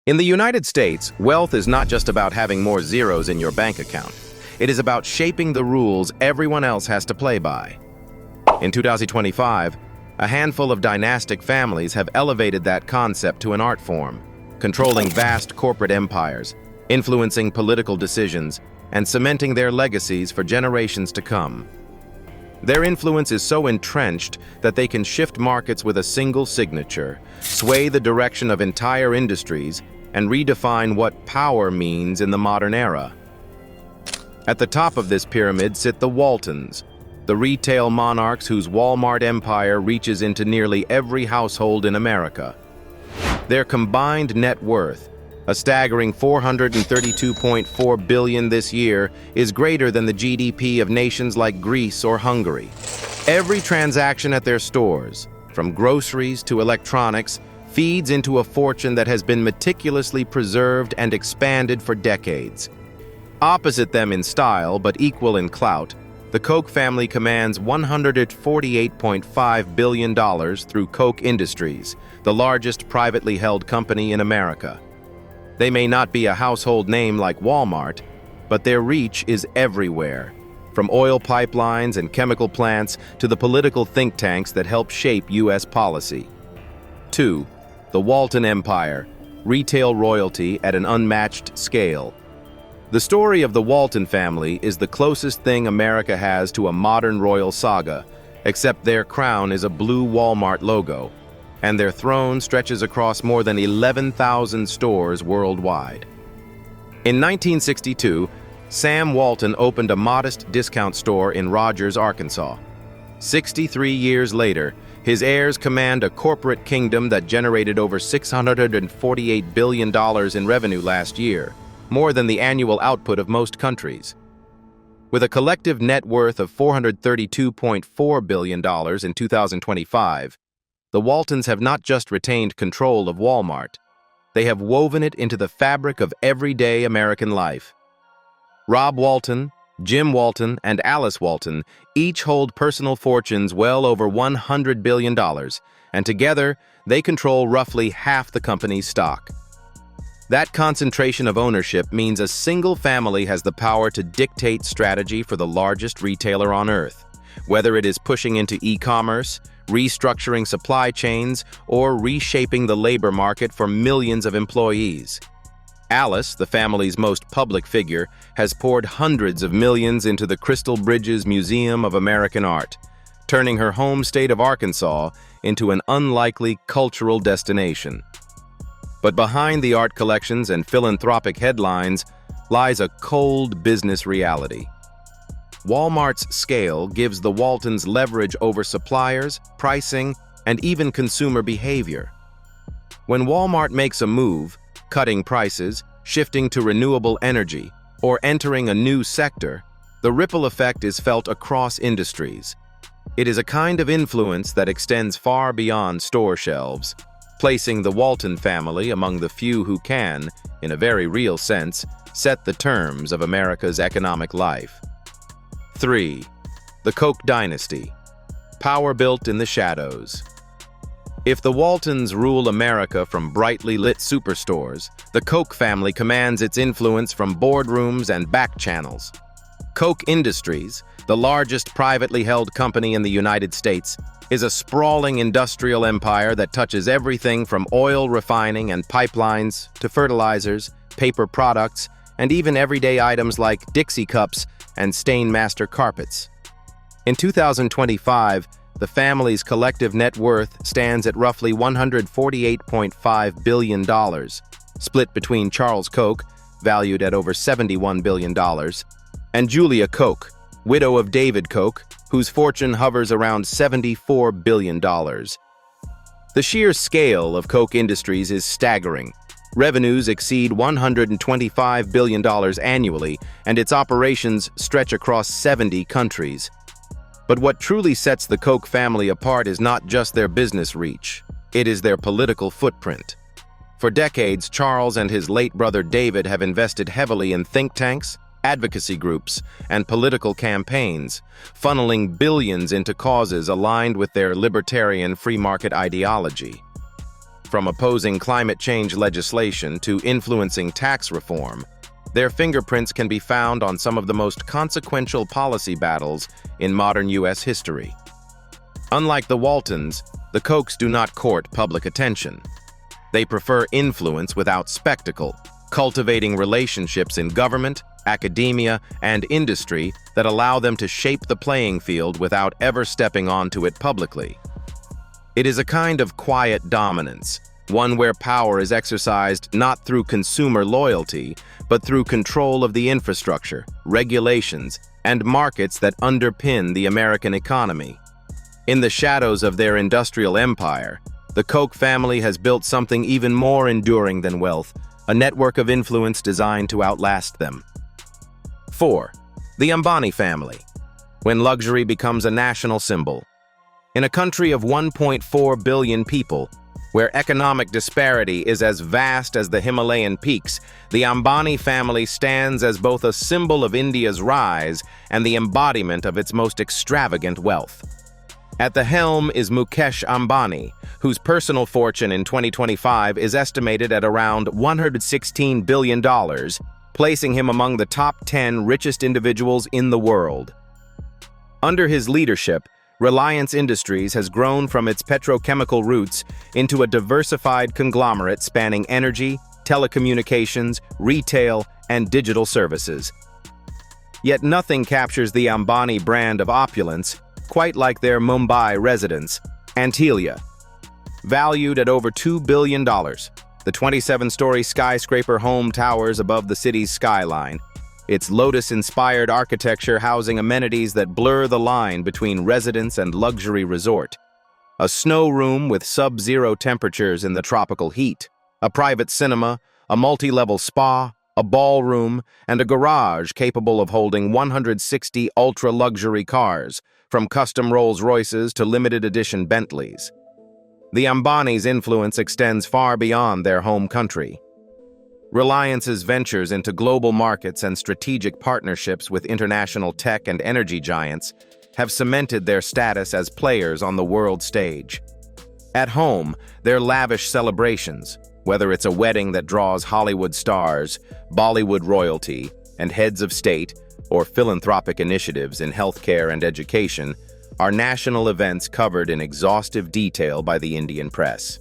In the United States, wealth is not just about having more zeros in your bank account. It is about shaping the rules everyone else has to play by. In 2025, a handful of dynastic families have elevated that concept to an art form, controlling vast corporate empires, influencing political decisions, and cementing their legacies for generations to come. Their influence is so entrenched that they can shift markets with a single signature, sway the direction of entire industries, and redefine what power means in the modern era. At the top of this pyramid sit the Waltons, the retail monarchs whose Walmart empire reaches into nearly every household in America. Their combined net worth, a staggering $432.4 billion this year, is greater than the GDP of nations like Greece or Hungary. Every transaction at their stores, from groceries to electronics, feeds into a fortune that has been meticulously preserved and expanded for decades. Opposite them in style, but equal in clout, the Koch family commands $148.5 billion through Koch Industries, the largest privately held company in America. They may not be a household name like Walmart, but their reach is everywhere, from oil pipelines and chemical plants to the political think tanks that help shape U.S. policy. 2. The Walton Empire, retail royalty at an unmatched scale. The story of the Walton family is the closest thing America has to a modern royal saga, except their crown is a blue Walmart logo, and their throne stretches across more than 11,000 stores worldwide. In 1962, Sam Walton opened a modest discount store in Rogers, Arkansas. 63 years later, his heirs command a corporate kingdom that generated over $648 billion in revenue last year, more than the annual output of most countries. With a collective net worth of $432.4 billion in 2025, the Waltons have not just retained control of Walmart, they have woven it into the fabric of everyday American life. Rob Walton, Jim Walton, and Alice Walton each hold personal fortunes well over $100 billion, and together they control roughly half the company's stock. That concentration of ownership means a single family has the power to dictate strategy for the largest retailer on earth, whether it is pushing into e-commerce, restructuring supply chains, or reshaping the labor market for millions of employees. Alice, the family's most public figure, has poured hundreds of millions into the Crystal Bridges Museum of American Art, turning her home state of Arkansas into an unlikely cultural destination. But behind the art collections and philanthropic headlines lies a cold business reality. Walmart's scale gives the Waltons leverage over suppliers, pricing, and even consumer behavior. When Walmart makes a move, cutting prices, shifting to renewable energy, or entering a new sector, the ripple effect is felt across industries. It is a kind of influence that extends far beyond store shelves, placing the Walton family among the few who can, in a very real sense, set the terms of America's economic life. 3. The Koch dynasty. Power built in the shadows. If the Waltons rule America from brightly lit superstores, the Koch family commands its influence from boardrooms and back channels. Koch Industries, the largest privately held company in the United States, is a sprawling industrial empire that touches everything from oil refining and pipelines to fertilizers, paper products, and even everyday items like Dixie cups and Stainmaster carpets. In 2025, the family's collective net worth stands at roughly $148.5 billion, split between Charles Koch, valued at over $71 billion, and Julia Koch, widow of David Koch, whose fortune hovers around $74 billion. The sheer scale of Koch Industries is staggering. Revenues exceed $125 billion annually, and its operations stretch across 70 countries. But what truly sets the Koch family apart is not just their business reach, it is their political footprint. For decades, Charles and his late brother David have invested heavily in think tanks, advocacy groups, and political campaigns, funneling billions into causes aligned with their libertarian free market ideology. From opposing climate change legislation to influencing tax reform, their fingerprints can be found on some of the most consequential policy battles in modern U.S. history. Unlike the Waltons, the Kochs do not court public attention. They prefer influence without spectacle, cultivating relationships in government, academia, and industry that allow them to shape the playing field without ever stepping onto it publicly. It is a kind of quiet dominance, one where power is exercised not through consumer loyalty, but through control of the infrastructure, regulations, and markets that underpin the American economy. In the shadows of their industrial empire, the Koch family has built something even more enduring than wealth, a network of influence designed to outlast them. 4. The Ambani family. When luxury becomes a national symbol. In a country of 1.4 billion people, where economic disparity is as vast as the Himalayan peaks, the Ambani family stands as both a symbol of India's rise and the embodiment of its most extravagant wealth. At the helm is Mukesh Ambani, whose personal fortune in 2025 is estimated at around $116 billion, placing him among the top 10 richest individuals in the world. Under his leadership, Reliance Industries has grown from its petrochemical roots into a diversified conglomerate spanning energy, telecommunications, retail, and digital services. Yet nothing captures the Ambani brand of opulence quite like their Mumbai residence, Antilia. Valued at over $2 billion, the 27-story skyscraper home towers above the city's skyline, its lotus-inspired architecture housing amenities that blur the line between residence and luxury resort. A snow room with sub-zero temperatures in the tropical heat, a private cinema, a multi-level spa, a ballroom, and a garage capable of holding 160 ultra-luxury cars, from custom Rolls-Royces to limited-edition Bentleys. The Ambani's influence extends far beyond their home country. Reliance's ventures into global markets and strategic partnerships with international tech and energy giants have cemented their status as players on the world stage. At home, their lavish celebrations, whether it's a wedding that draws Hollywood stars, Bollywood royalty, and heads of state, or philanthropic initiatives in healthcare and education, are national events covered in exhaustive detail by the Indian press.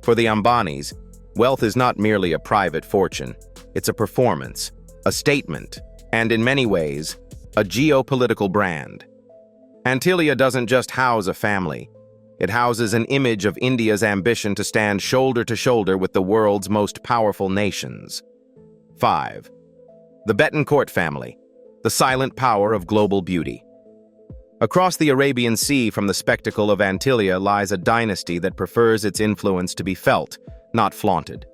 For the Ambanis, wealth is not merely a private fortune, it's a performance, a statement, and in many ways, a geopolitical brand. Antilia doesn't just house a family, it houses an image of India's ambition to stand shoulder to shoulder with the world's most powerful nations. 5. The Bettencourt family, the silent power of global beauty. Across the Arabian Sea from the spectacle of Antilia lies a dynasty that prefers its influence to be felt, not flaunted.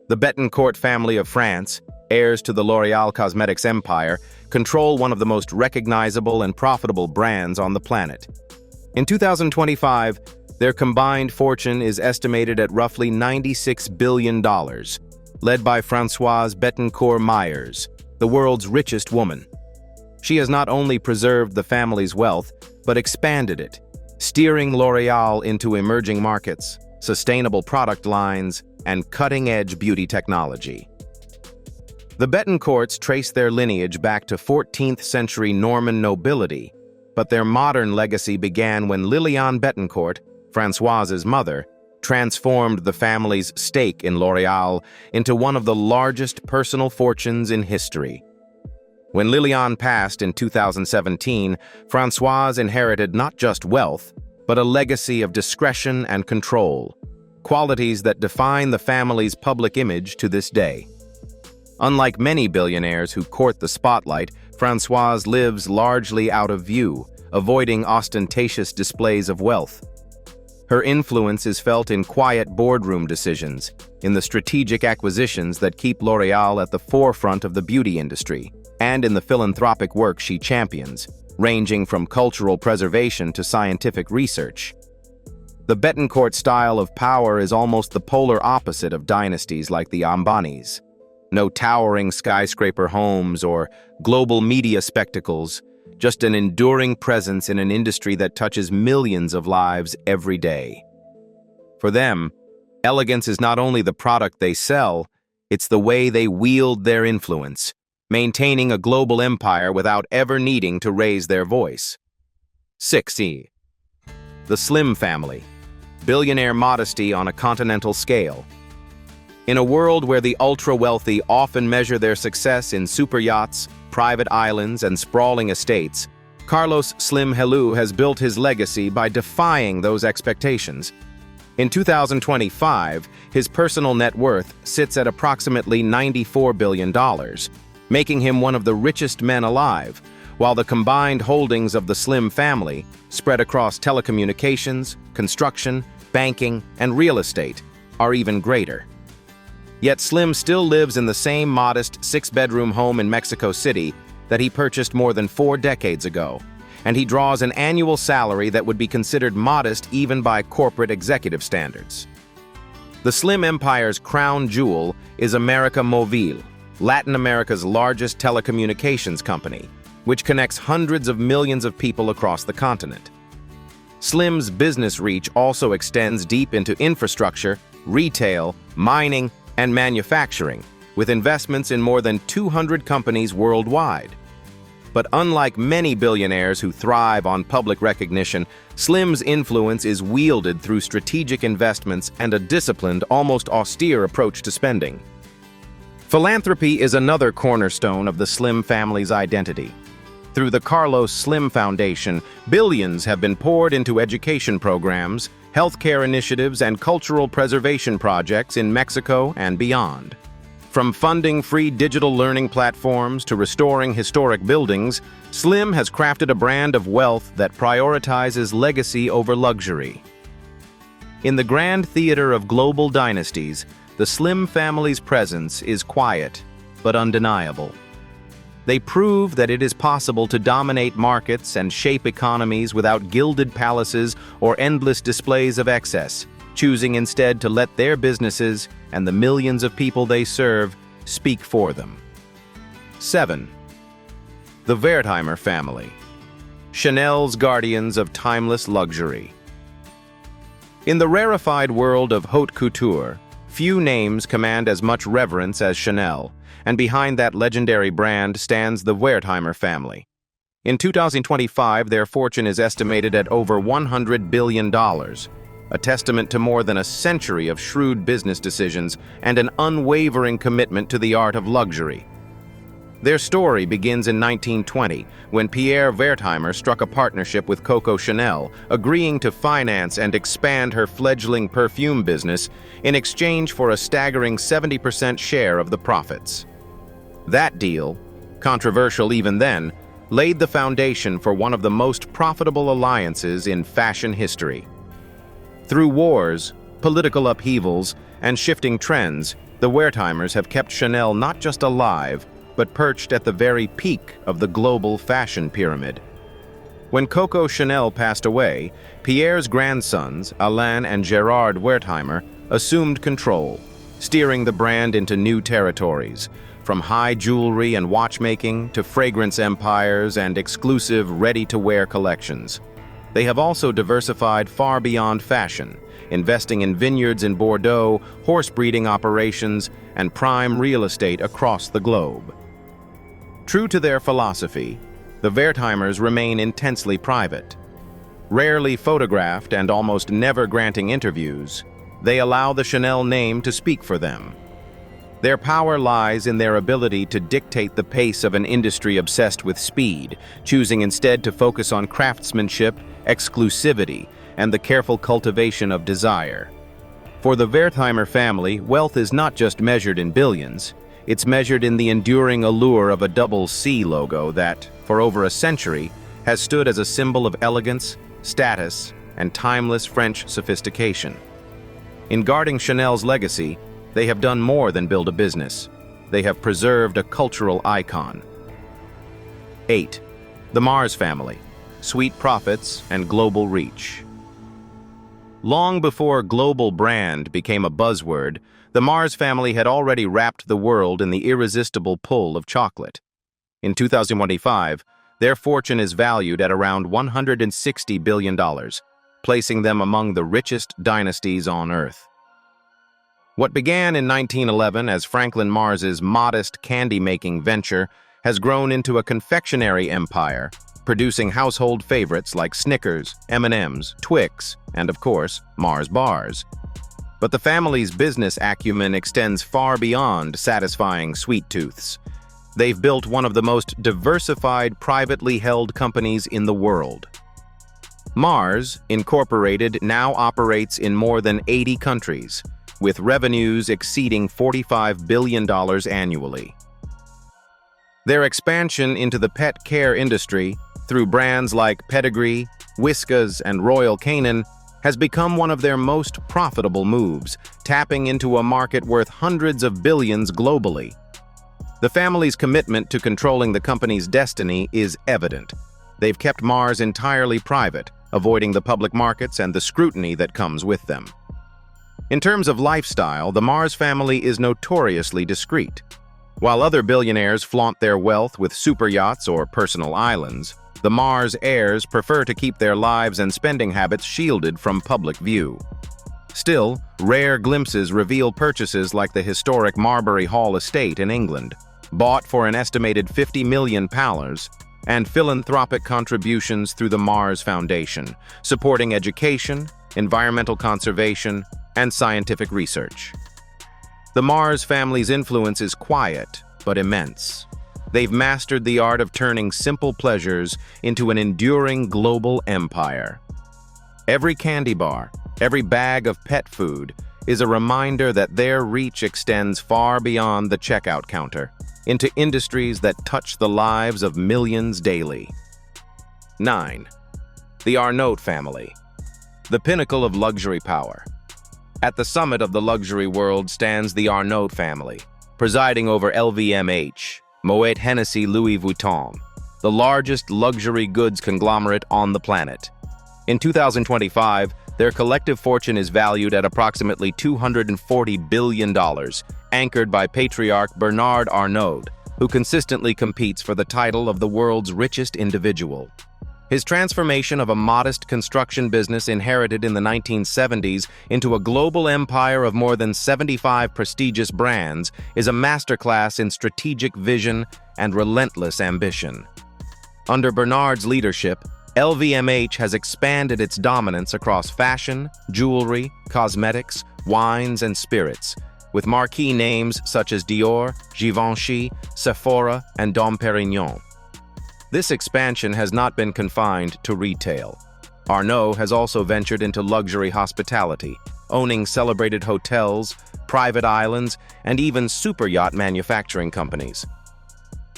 The Bettencourt family of France, heirs to the L'Oréal Cosmetics empire, control one of the most recognizable and profitable brands on the planet. In 2025, their combined fortune is estimated at roughly $96 billion, led by Françoise Bettencourt-Meyers, the world's richest woman. She has not only preserved the family's wealth, but expanded it, steering L'Oréal into emerging markets, sustainable product lines, and cutting-edge beauty technology. The Bettencourts trace their lineage back to 14th century Norman nobility, but their modern legacy began when Liliane Bettencourt, Françoise's mother, transformed the family's stake in L'Oréal into one of the largest personal fortunes in history. When Liliane passed in 2017, Françoise inherited not just wealth, but a legacy of discretion and control, qualities that define the family's public image to this day. Unlike many billionaires who court the spotlight, Françoise lives largely out of view, avoiding ostentatious displays of wealth. Her influence is felt in quiet boardroom decisions, in the strategic acquisitions that keep L'Oréal at the forefront of the beauty industry, and in the philanthropic work she champions, ranging from cultural preservation to scientific research. The Bettencourt style of power is almost the polar opposite of dynasties like the Ambanis. No towering skyscraper homes or global media spectacles, just an enduring presence in an industry that touches millions of lives every day. For them, elegance is not only the product they sell, it's the way they wield their influence, maintaining a global empire without ever needing to raise their voice. 6. The Slim family. Billionaire modesty on a continental scale. In a world where the ultra-wealthy often measure their success in super yachts, private islands, and sprawling estates, Carlos Slim Helú has built his legacy by defying those expectations. In 2025, his personal net worth sits at approximately $94 billion, making him one of the richest men alive, while the combined holdings of the Slim family, spread across telecommunications, construction, banking, and real estate, are even greater. Yet Slim still lives in the same modest 6-bedroom home in Mexico City that he purchased more than 4 decades ago, and he draws an annual salary that would be considered modest even by corporate executive standards. The Slim Empire's crown jewel is América Móvil, Latin America's largest telecommunications company, which connects hundreds of millions of people across the continent. Slim's business reach also extends deep into infrastructure, retail, mining, and manufacturing, with investments in more than 200 companies worldwide. But unlike many billionaires who thrive on public recognition, Slim's influence is wielded through strategic investments and a disciplined, almost austere approach to spending. Philanthropy is another cornerstone of the Slim family's identity. Through the Carlos Slim Foundation, billions have been poured into education programs, healthcare initiatives, and cultural preservation projects in Mexico and beyond. From funding free digital learning platforms to restoring historic buildings, Slim has crafted a brand of wealth that prioritizes legacy over luxury. In the grand theater of global dynasties, the Slim family's presence is quiet but undeniable. They prove that it is possible to dominate markets and shape economies without gilded palaces or endless displays of excess, choosing instead to let their businesses and the millions of people they serve speak for them. 7. The Wertheimer family. Chanel's guardians of timeless luxury. In the rarefied world of haute couture, few names command as much reverence as Chanel, and behind that legendary brand stands the Wertheimer family. In 2025, their fortune is estimated at over $100 billion, a testament to more than a century of shrewd business decisions and an unwavering commitment to the art of luxury. Their story begins in 1920, when Pierre Wertheimer struck a partnership with Coco Chanel, agreeing to finance and expand her fledgling perfume business in exchange for a staggering 70% share of the profits. That deal, controversial even then, laid the foundation for one of the most profitable alliances in fashion history. Through wars, political upheavals, and shifting trends, the Wertheimers have kept Chanel not just alive, but perched at the very peak of the global fashion pyramid. When Coco Chanel passed away, Pierre's grandsons, Alain and Gerard Wertheimer, assumed control, steering the brand into new territories, from high jewelry and watchmaking to fragrance empires and exclusive ready-to-wear collections. They have also diversified far beyond fashion, investing in vineyards in Bordeaux, horse breeding operations, and prime real estate across the globe. True to their philosophy, the Wertheimers remain intensely private. Rarely photographed and almost never granting interviews, they allow the Chanel name to speak for them. Their power lies in their ability to dictate the pace of an industry obsessed with speed, choosing instead to focus on craftsmanship, exclusivity, and the careful cultivation of desire. For the Wertheimer family, wealth is not just measured in billions, it's measured in the enduring allure of a double C logo that, for over a century, has stood as a symbol of elegance, status, and timeless French sophistication. In guarding Chanel's legacy, they have done more than build a business. They have preserved a cultural icon. 8. The Mars family. Sweet profits and global reach. Long before global brand became a buzzword, the Mars family had already wrapped the world in the irresistible pull of chocolate. In 2025, their fortune is valued at around $160 billion, placing them among the richest dynasties on Earth. What began in 1911 as Franklin Mars's modest candy-making venture has grown into a confectionery empire, producing household favorites like Snickers, M&M's, Twix, and of course, Mars bars. But the family's business acumen extends far beyond satisfying sweet tooths. They've built one of the most diversified privately held companies in the world. Mars, Incorporated, now operates in more than 80 countries, with revenues exceeding $45 billion annually. Their expansion into the pet care industry, through brands like Pedigree, Whiskas, and Royal Canin, has become one of their most profitable moves, tapping into a market worth hundreds of billions globally. The family's commitment to controlling the company's destiny is evident. They've kept Mars entirely private, avoiding the public markets and the scrutiny that comes with them. In terms of lifestyle, the Mars family is notoriously discreet. While other billionaires flaunt their wealth with super yachts or personal islands, the Mars heirs prefer to keep their lives and spending habits shielded from public view. Still, rare glimpses reveal purchases like the historic Marbury Hall estate in England, bought for an estimated £50 million, and philanthropic contributions through the Mars Foundation, supporting education, environmental conservation, and scientific research. The Mars family's influence is quiet, but immense. They've mastered the art of turning simple pleasures into an enduring global empire. Every candy bar, every bag of pet food, is a reminder that their reach extends far beyond the checkout counter, into industries that touch the lives of millions daily. 9. The Arnault family, the pinnacle of luxury power. At the summit of the luxury world stands the Arnault family, presiding over LVMH, Moet Hennessy Louis Vuitton, the largest luxury goods conglomerate on the planet. In 2025, their collective fortune is valued at approximately $240 billion, anchored by patriarch Bernard Arnault, who consistently competes for the title of the world's richest individual. His transformation of a modest construction business inherited in the 1970s into a global empire of more than 75 prestigious brands is a masterclass in strategic vision and relentless ambition. Under Bernard's leadership, LVMH has expanded its dominance across fashion, jewelry, cosmetics, wines, and spirits, with marquee names such as Dior, Givenchy, Sephora, and Dom Perignon. This expansion has not been confined to retail. Arnault has also ventured into luxury hospitality, owning celebrated hotels, private islands, and even superyacht manufacturing companies.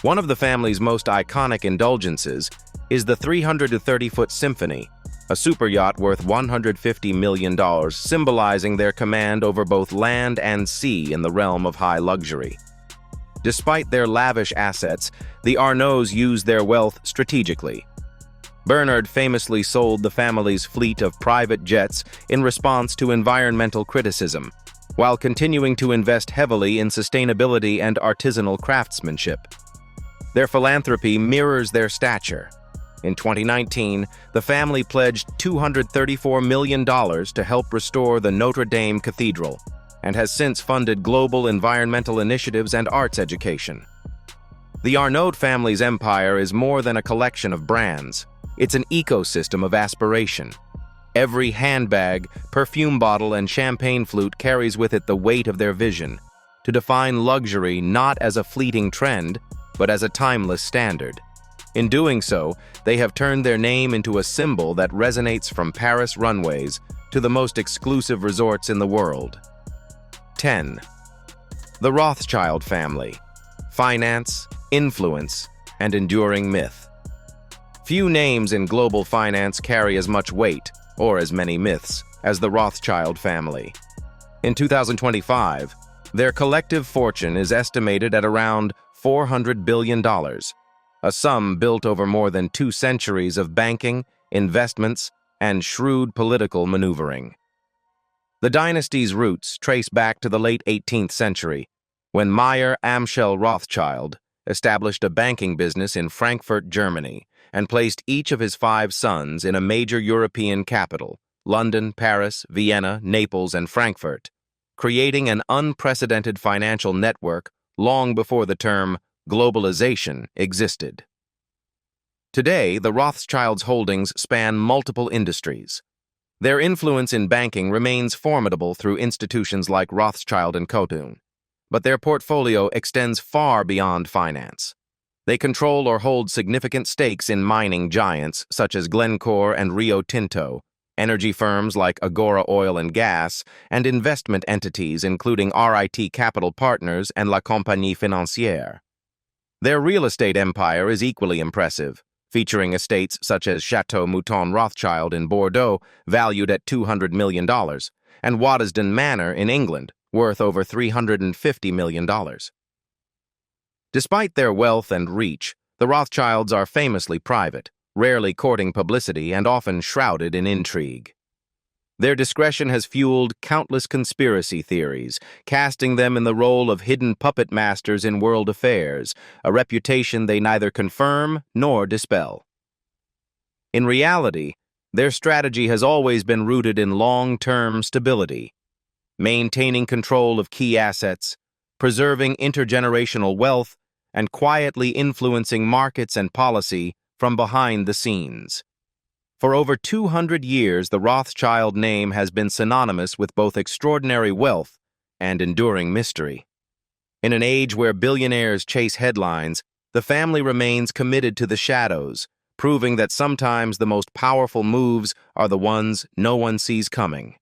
One of the family's most iconic indulgences is the 330-foot Symphony, a superyacht worth $150 million, symbolizing their command over both land and sea in the realm of high luxury. Despite their lavish assets, the Arnauts use their wealth strategically. Bernard famously sold the family's fleet of private jets in response to environmental criticism, while continuing to invest heavily in sustainability and artisanal craftsmanship. Their philanthropy mirrors their stature. In 2019, the family pledged $234 million to help restore the Notre Dame Cathedral, and has since funded global environmental initiatives and arts education. The Arnault family's empire is more than a collection of brands. It's an ecosystem of aspiration. Every handbag, perfume bottle, and champagne flute carries with it the weight of their vision, to define luxury not as a fleeting trend, but as a timeless standard. In doing so, they have turned their name into a symbol that resonates from Paris runways to the most exclusive resorts in the world. 10. The Rothschild family, finance, influence, and enduring myth. Few names in global finance carry as much weight, or as many myths, as the Rothschild family. In 2025, their collective fortune is estimated at around $400 billion, a sum built over more than 2 centuries of banking, investments, and shrewd political maneuvering. The dynasty's roots trace back to the late 18th century, when Meyer Amschel Rothschild established a banking business in Frankfurt, Germany, and placed each of his 5 sons in a major European capital, London, Paris, Vienna, Naples, and Frankfurt, creating an unprecedented financial network long before the term globalization existed. Today, the Rothschilds' holdings span multiple industries. Their influence in banking remains formidable through institutions like Rothschild & Co., but their portfolio extends far beyond finance. They control or hold significant stakes in mining giants such as Glencore and Rio Tinto, energy firms like Agora Oil and Gas, and investment entities including RIT Capital Partners and La Compagnie Financière. Their real estate empire is equally impressive, featuring estates such as Chateau Mouton Rothschild in Bordeaux, valued at $200 million, and Waddesdon Manor in England, worth over $350 million. Despite their wealth and reach, the Rothschilds are famously private, rarely courting publicity and often shrouded in intrigue. Their discretion has fueled countless conspiracy theories, casting them in the role of hidden puppet masters in world affairs, a reputation they neither confirm nor dispel. In reality, their strategy has always been rooted in long-term stability, maintaining control of key assets, preserving intergenerational wealth, and quietly influencing markets and policy from behind the scenes. For over 200 years, the Rothschild name has been synonymous with both extraordinary wealth and enduring mystery. In an age where billionaires chase headlines, the family remains committed to the shadows, proving that sometimes the most powerful moves are the ones no one sees coming.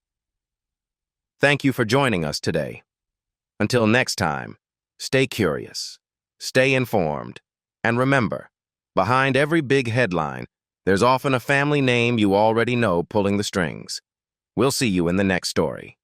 Thank you for joining us today. Until next time, stay curious, stay informed, and remember, behind every big headline, there's often a family name you already know pulling the strings. We'll see you in the next story.